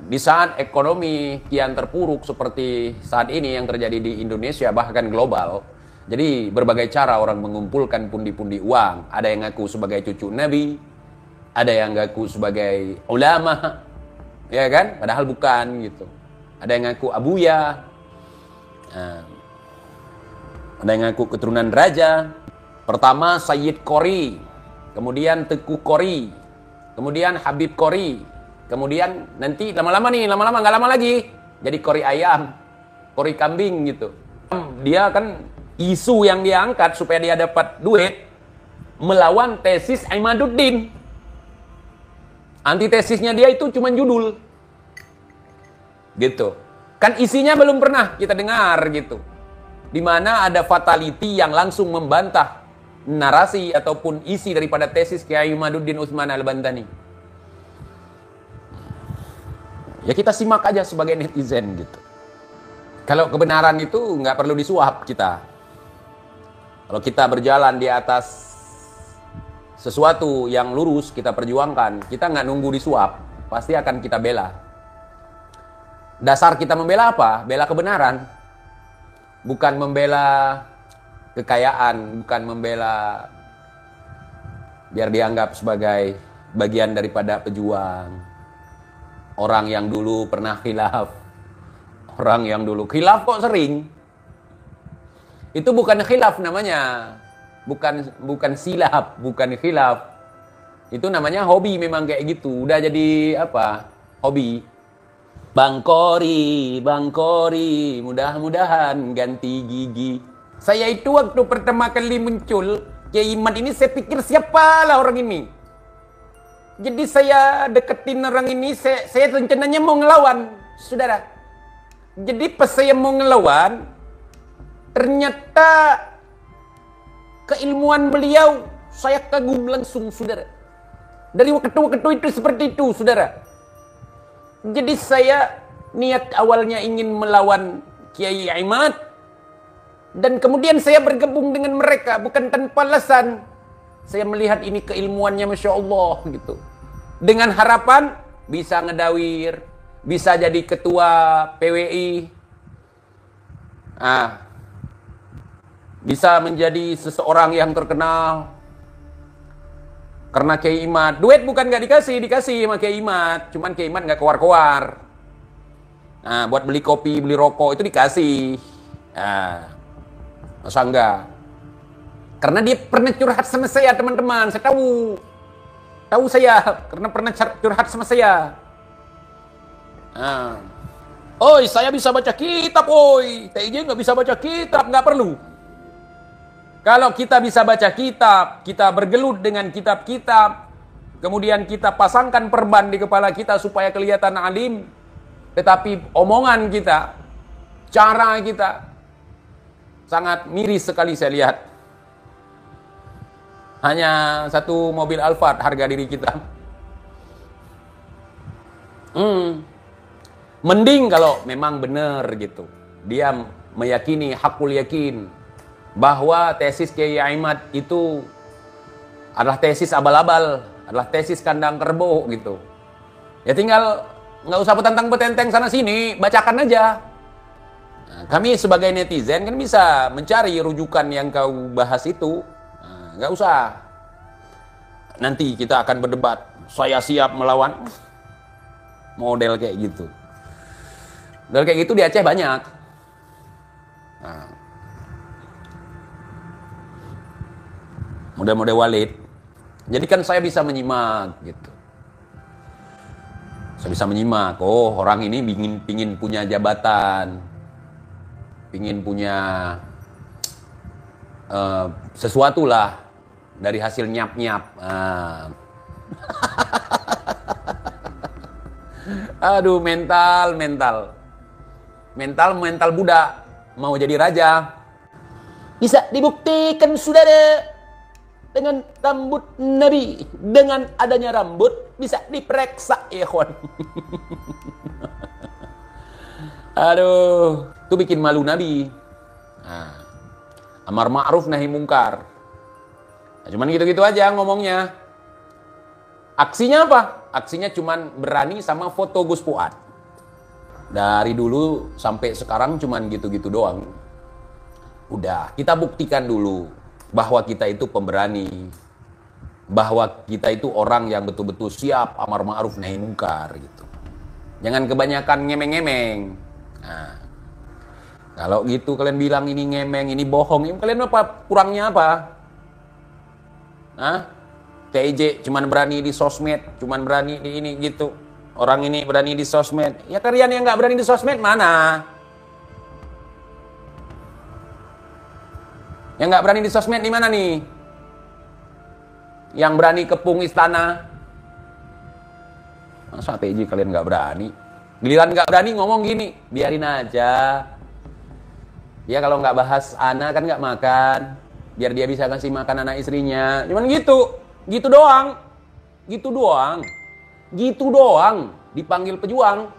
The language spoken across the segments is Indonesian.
di saat ekonomi kian terpuruk seperti saat ini yang terjadi di Indonesia bahkan global, jadi berbagai cara orang mengumpulkan pundi-pundi uang. Ada yang ngaku sebagai cucu Nabi, ada yang ngaku sebagai ulama, ya kan? Padahal bukan gitu. Ada yang ngaku abuya, ada yang ngaku keturunan raja. Pertama Sayyid Qori, kemudian Teku Qori, kemudian Habib Qori, kemudian nanti lama-lama nggak lama lagi jadi Qori ayam, Qori kambing gitu. Dia kan isu yang dia angkat supaya dia dapat duit melawan tesis Imaduddin. Antitesisnya dia itu cuma judul. Gitu. Kan isinya belum pernah kita dengar gitu. Di mana ada fatality yang langsung membantah narasi ataupun isi daripada tesis Kiai Imaduddin Utsman Al-Bantani. Ya kita simak aja sebagai netizen gitu. Kalau kebenaran itu nggak perlu disuap kita. Kalau kita berjalan di atas sesuatu yang lurus kita perjuangkan, kita nggak nunggu disuap, pasti akan kita bela. Dasar kita membela apa? Bela kebenaran. Bukan membela kekayaan, bukan membela biar dianggap sebagai bagian daripada pejuang. Orang yang dulu pernah khilaf. Orang yang dulu khilaf kok sering. Itu bukan khilaf namanya. Bukan silap, bukan khilaf. Itu namanya hobi memang kayak gitu. Udah jadi apa? Hobi. Bang Qori, mudah-mudahan ganti gigi. Saya itu waktu pertama kali muncul Kiai Imad ini, saya pikir siapalah orang ini. Jadi saya deketin orang ini, saya rencananya mau ngelawan, saudara. Jadi pas saya mau ngelawan, ternyata keilmuan beliau saya kagum langsung, saudara. Dari waktu-waktu itu seperti itu, saudara. Jadi saya niat awalnya ingin melawan Kiai Imad, dan kemudian saya bergabung dengan mereka bukan tanpa alasan. Saya melihat ini keilmuannya Masya Allah gitu. Dengan harapan bisa ngedawir, bisa jadi ketua PWI, bisa menjadi seseorang yang terkenal. Karena Kiai Imad, duit bukan nggak dikasih sama Kiai Imad, cuman Kiai Imad nggak keluar-keluar. Nah, buat beli kopi, beli rokok itu dikasih. Masa enggak? Karena dia pernah curhat sama saya, teman-teman. Saya tahu saya karena pernah curhat sama saya. Oi, saya bisa baca kitab, oi. TIJ nggak bisa baca kitab, nggak perlu. Kalau kita bisa baca kitab, kita bergelut dengan kitab-kitab, kemudian kita pasangkan perban di kepala kita supaya kelihatan alim, tetapi omongan kita, cara kita, sangat miris sekali saya lihat. Hanya satu mobil Alphard harga diri kita. Mending kalau memang benar gitu. Dia meyakini, hakul yakin, bahwa tesis Kiai Imad itu adalah tesis abal-abal, adalah tesis kandang kerbau gitu. Ya tinggal nggak usah petentang-petenteng sana sini, bacakan aja. Nah, kami sebagai netizen kan bisa mencari rujukan yang kau bahas itu. Nah, nggak usah. Nanti kita akan berdebat. Saya siap melawan. Model kayak gitu. Model kayak gitu di Aceh banyak. Nah, model-model Walid. Jadi kan saya bisa menyimak gitu. Saya bisa menyimak. Oh, orang ini pingin punya jabatan. Pingin punya sesuatu lah dari hasil nyap-nyap. Aduh, mental budak mau jadi raja. Bisa dibuktikan, saudara, dengan rambut Nabi. Dengan adanya rambut bisa diperiksa, ikhwan. Aduh, itu bikin malu Nabi. Amar ma'ruf nahi mungkar. Nah, cuman gitu-gitu aja ngomongnya. Aksinya apa? Aksinya cuman berani sama foto Gus Fuad. Dari dulu sampai sekarang cuman gitu-gitu doang. Udah, kita buktikan dulu bahwa kita itu pemberani. Bahwa kita itu orang yang betul-betul siap amar ma'ruf nahi mungkar gitu. Jangan kebanyakan ngemeng-ngemeng. Nah, kalau gitu kalian bilang ini ngemeng, ini bohong, kalian apa kurangnya apa? Hah? TJ cuman berani di sosmed, cuman berani di ini gitu. Orang ini berani di sosmed. Ya kalian yang nggak berani di sosmed mana? Yang nggak berani di sosmed di mana nih? Yang berani kepung istana? Masa TJ kalian nggak berani? Giliran nggak berani ngomong gini, biarin aja. Ya kalau nggak bahas Ana kan nggak makan, biar dia bisa kasih makan anak istrinya. Cuman gitu, gitu doang, gitu doang, gitu doang. Dipanggil pejuang,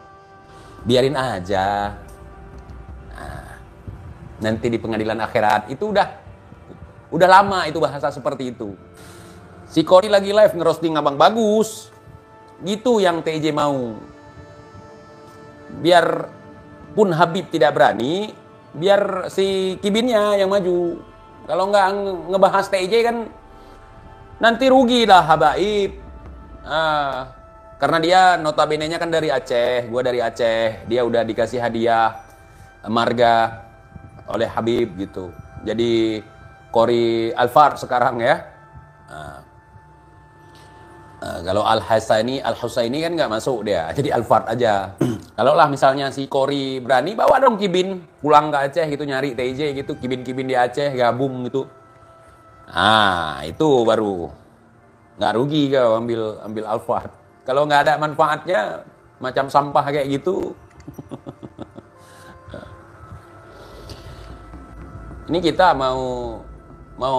biarin aja. Nah, nanti di pengadilan akhirat itu udah lama itu bahasa seperti itu. Si Kori lagi live ngerosting abang bagus, gitu yang TJ mau. Biar pun Habib tidak berani, biar si Kibinnya yang maju. Kalau nggak ngebahas TJ kan nanti rugi lah Habaib. Karena dia notabene-nya kan dari Aceh, gua dari Aceh, dia udah dikasih hadiah marga oleh Habib gitu. Jadi Kori Alfar sekarang ya. Kalau Al-Husaini kan nggak masuk dia, jadi Alfard aja. Kalau lah misalnya si Kori berani, bawa dong Kibin pulang ke Aceh gitu, nyari TJ gitu, Kibin-Kibin di Aceh gabung gitu. Itu baru nggak rugi kau ambil Alfard. Kalau nggak ada manfaatnya, macam sampah kayak gitu. Ini kita mau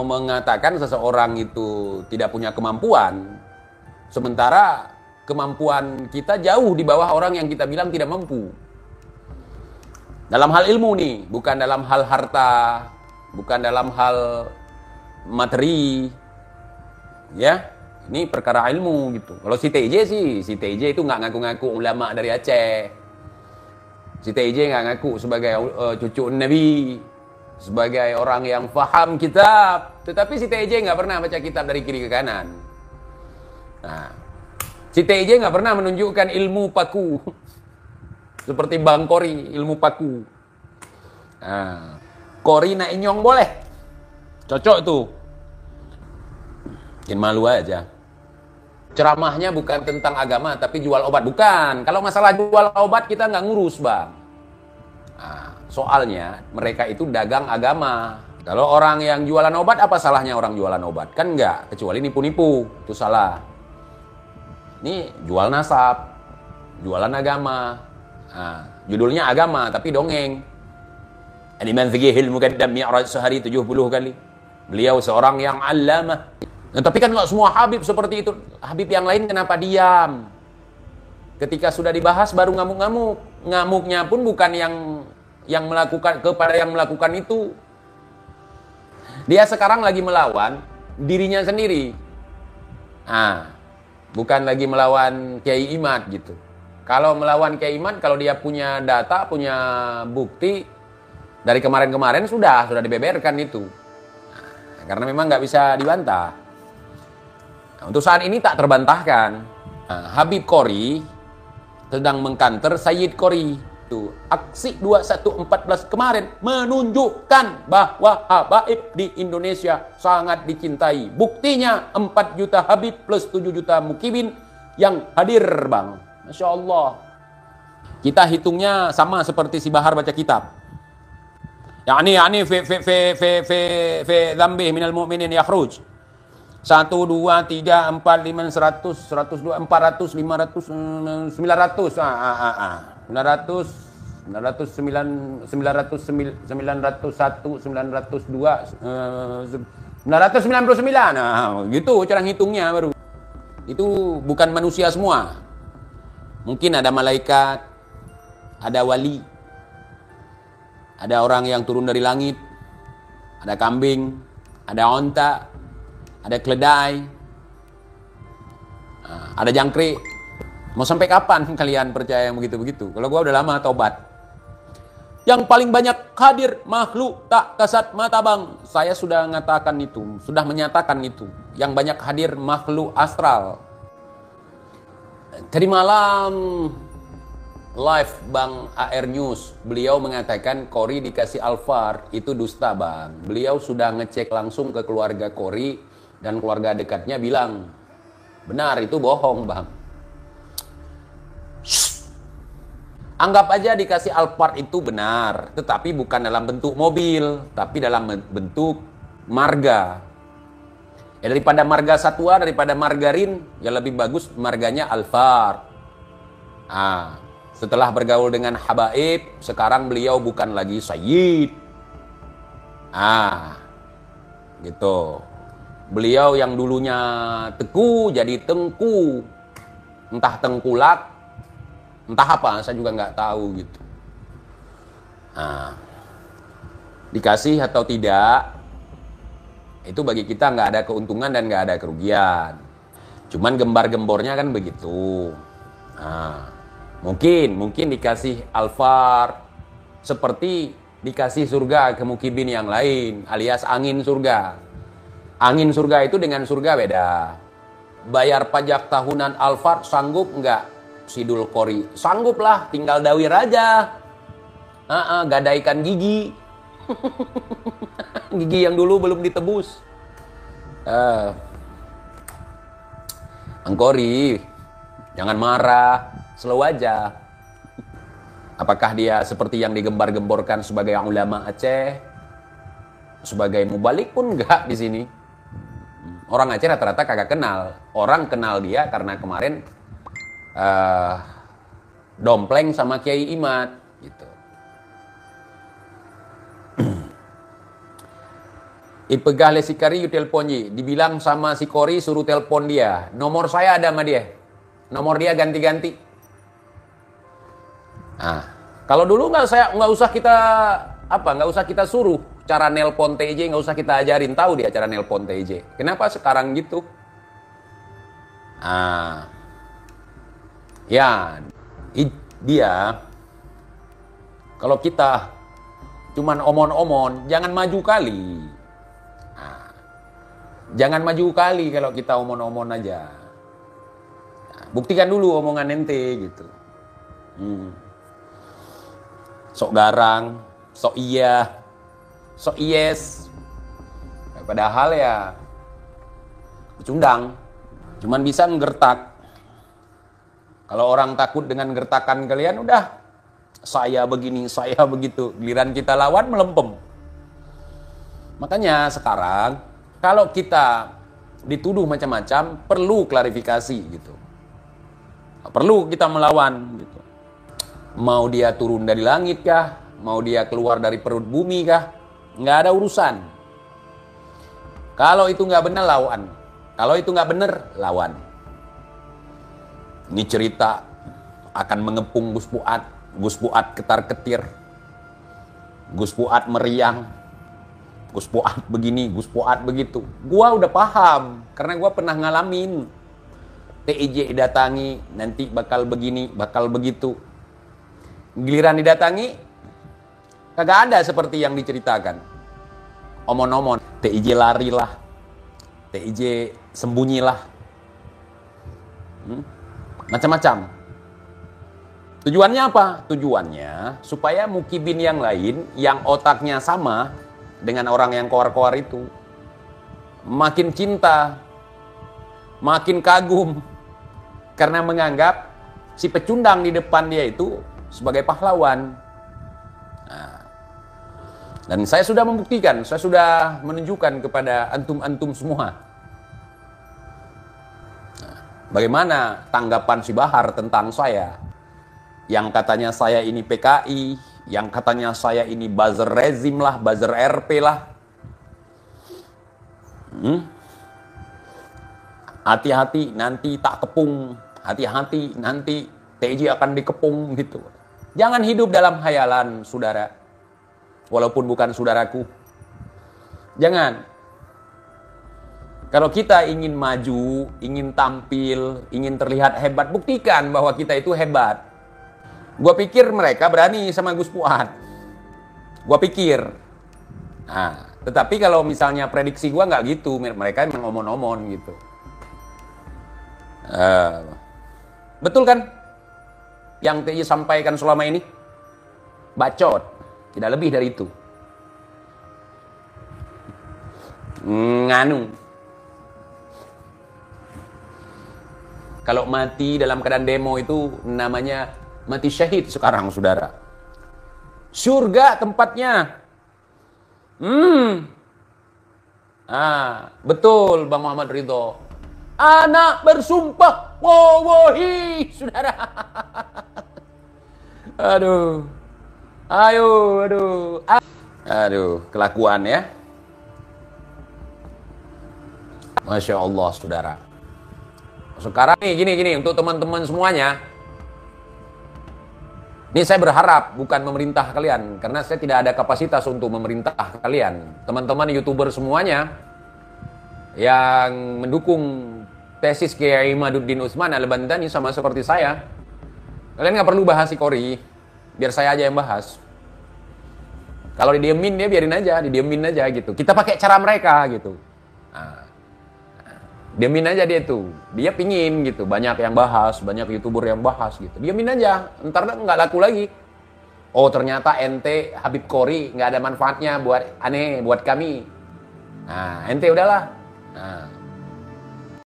mengatakan seseorang itu tidak punya kemampuan. Sementara kemampuan kita jauh di bawah orang yang kita bilang tidak mampu. Dalam hal ilmu nih, bukan dalam hal harta, bukan dalam hal materi. Ya, ini perkara ilmu gitu. Kalau si TJ itu nggak ngaku-ngaku ulama dari Aceh. Si TJ nggak ngaku sebagai cucu Nabi, sebagai orang yang faham kitab. Tetapi si TJ nggak pernah baca kitab dari kiri ke kanan. Nah, si TJ nggak pernah menunjukkan ilmu paku seperti Bang Kori, ilmu paku. Nah, Kori nak inyong boleh, cocok tuh. Bikin malu aja. Ceramahnya bukan tentang agama, tapi jual obat. Bukan. Kalau masalah jual obat kita nggak ngurus, Bang. Nah, soalnya mereka itu dagang agama. Kalau orang yang jualan obat, apa salahnya orang jualan obat? Kan nggak, kecuali nipu-nipu. Itu salah. Ini jual nasab, jualan agama. Nah, judulnya agama, tapi dongeng. Al-Imam Fiqihil Muqaddam Mi'raj sehari 70 kali. Beliau seorang yang allamah. Nah, tapi kan nggak semua Habib seperti itu. Habib yang lain kenapa diam? Ketika sudah dibahas baru ngamuk-ngamuk. Ngamuknya pun bukan yang melakukan kepada yang melakukan itu. Dia sekarang lagi melawan dirinya sendiri. Bukan lagi melawan Kiai Imad gitu. Kalau melawan Kiai Imad, kalau dia punya data, punya bukti dari kemarin-kemarin sudah dibeberkan itu. Karena memang nggak bisa dibantah. Untuk saat ini tak terbantahkan. Habib Kori sedang mengkanter Sayyid Kori. Itu aksi 2114 kemarin menunjukkan bahwa Habaib di Indonesia sangat dicintai. Buktinya 4 juta Habib plus 7 juta Mukibin yang hadir, Bang. Masya Allah. Kita hitungnya sama seperti si Bahar baca kitab. Yani fi dzambi minal mu'minin yakhruj. 1, 2, 3, 4, 5, 100, 102, 400, 500, 900, 900, 901, 901, 902, 999. Nah, gitu cara ngitungnya baru. Itu bukan manusia semua. Mungkin ada malaikat, ada wali, ada orang yang turun dari langit, ada kambing, ada onta, ada keledai, ada jangkrik. Mau sampai kapan kalian percaya yang begitu-begitu? Kalau gua udah lama tobat. Yang paling banyak hadir makhluk tak kasat mata bang. Saya sudah mengatakan itu, sudah menyatakan itu. Yang banyak hadir makhluk astral. Tadi malam live Bang AR News, beliau mengatakan Kori dikasih Alphard, itu dusta bang. Beliau sudah ngecek langsung ke keluarga Kori dan keluarga dekatnya bilang, benar itu bohong bang. Anggap aja dikasih Alphard itu benar, tetapi bukan dalam bentuk mobil, tapi dalam bentuk marga. Ya, daripada marga satwa, daripada margarin, ya lebih bagus marganya Alphard. Setelah bergaul dengan habaib, sekarang beliau bukan lagi Sayyid. Gitu. Beliau yang dulunya Teku jadi Tengku. Entah tengkulak, entah apa, saya juga nggak tahu gitu. Dikasih atau tidak, itu bagi kita nggak ada keuntungan dan nggak ada kerugian. Cuman gembar-gembornya kan begitu. Mungkin dikasih Alphard seperti dikasih surga ke mukibin yang lain, alias angin surga. Angin surga itu dengan surga beda. Bayar pajak tahunan Alphard sanggup nggak Sidul Kori? Sanggup lah, tinggal dawir aja. Gadaikan gigi. Gigi yang dulu belum ditebus. Kori, jangan marah, slow aja. Apakah dia seperti yang digembar-gemborkan sebagai ulama Aceh? Sebagai mubalik pun enggak di sini. Orang Aceh rata-rata kagak kenal. Orang kenal dia karena kemarin dompleng sama Kiai Imad gitu. Ipegah le si Kari yu telponji, dibilang sama si Kori suruh telepon dia. Nomor saya ada sama dia. Nomor dia ganti-ganti. Kalau dulu nggak usah kita suruh cara nelpon TJ, nggak usah kita ajarin, tahu dia cara nelpon TJ. Kenapa sekarang gitu? Ya, dia kalau kita cuman omon-omon, jangan maju kali. Jangan maju kali kalau kita omon-omon aja. Buktikan dulu omongan ente gitu. Sok garang, sok iya, sok yes. Padahal ya pecundang, cuman bisa ngertak. Kalau orang takut dengan gertakan kalian, udah saya begini, saya begitu. Giliran kita lawan melempem. Makanya sekarang kalau kita dituduh macam-macam, perlu klarifikasi gitu. Perlu kita melawan gitu. Mau dia turun dari langit kah? Mau dia keluar dari perut bumi kah? Nggak ada urusan. Kalau itu nggak benar, lawan. Kalau itu nggak benar, lawan. Ini cerita akan mengepung Gus Fuad. Gus Fuad ketar-ketir. Gus Fuad meriang. Gus Fuad begini, Gus Fuad begitu. Gua udah paham, karena gua pernah ngalamin. TIJ datangi, nanti bakal begini, bakal begitu. Giliran didatangi, kagak ada seperti yang diceritakan. Omon-omon, TIJ larilah, TIJ sembunyilah. Macam-macam. Tujuannya apa? Tujuannya supaya mukibin yang lain, yang otaknya sama dengan orang yang koar-koar itu, makin cinta, makin kagum, karena menganggap si pecundang di depan dia itu sebagai pahlawan. Dan saya sudah membuktikan, saya sudah menunjukkan kepada antum-antum semua. Bagaimana tanggapan si Bahar tentang saya? Yang katanya saya ini PKI, yang katanya saya ini buzzer rezim lah, buzzer RP lah. Hati-hati nanti tak kepung, hati-hati nanti TJ akan dikepung gitu. Jangan hidup dalam hayalan, saudara. Walaupun bukan saudaraku. Jangan. Kalau kita ingin maju, ingin tampil, ingin terlihat hebat, buktikan bahwa kita itu hebat. Gua pikir mereka berani sama Gus Fuad. Gua pikir. Nah, tetapi kalau misalnya prediksi gua nggak gitu, mereka emang omon-omon gitu. Betul kan? Yang TI sampaikan selama ini? Bacot. Tidak lebih dari itu. Nganu. Kalau mati dalam keadaan demo itu namanya mati syahid sekarang, saudara. Surga tempatnya. Betul Bang Muhammad Ridho. Anak bersumpah. Wallahi, saudara. Aduh. Aduh, kelakuan ya. Masya Allah, saudara. Sekarang nih gini untuk teman-teman semuanya. Ini saya berharap bukan memerintah kalian, karena saya tidak ada kapasitas untuk memerintah kalian. Teman-teman YouTuber semuanya yang mendukung tesis Kiai Imaduddin Utsman Al-Bantani sama seperti saya, kalian nggak perlu bahas Sikori, biar saya aja yang bahas. Kalau didiemin dia biarin aja, didiemin aja gitu. Kita pakai cara mereka gitu. Diamin aja dia tuh, dia pingin gitu, banyak yang bahas, banyak YouTuber yang bahas gitu. Diamin aja, ntar nggak laku lagi. Oh ternyata ente Habib Kori nggak ada manfaatnya buat aneh, buat kami. Nah ente udahlah. Nah,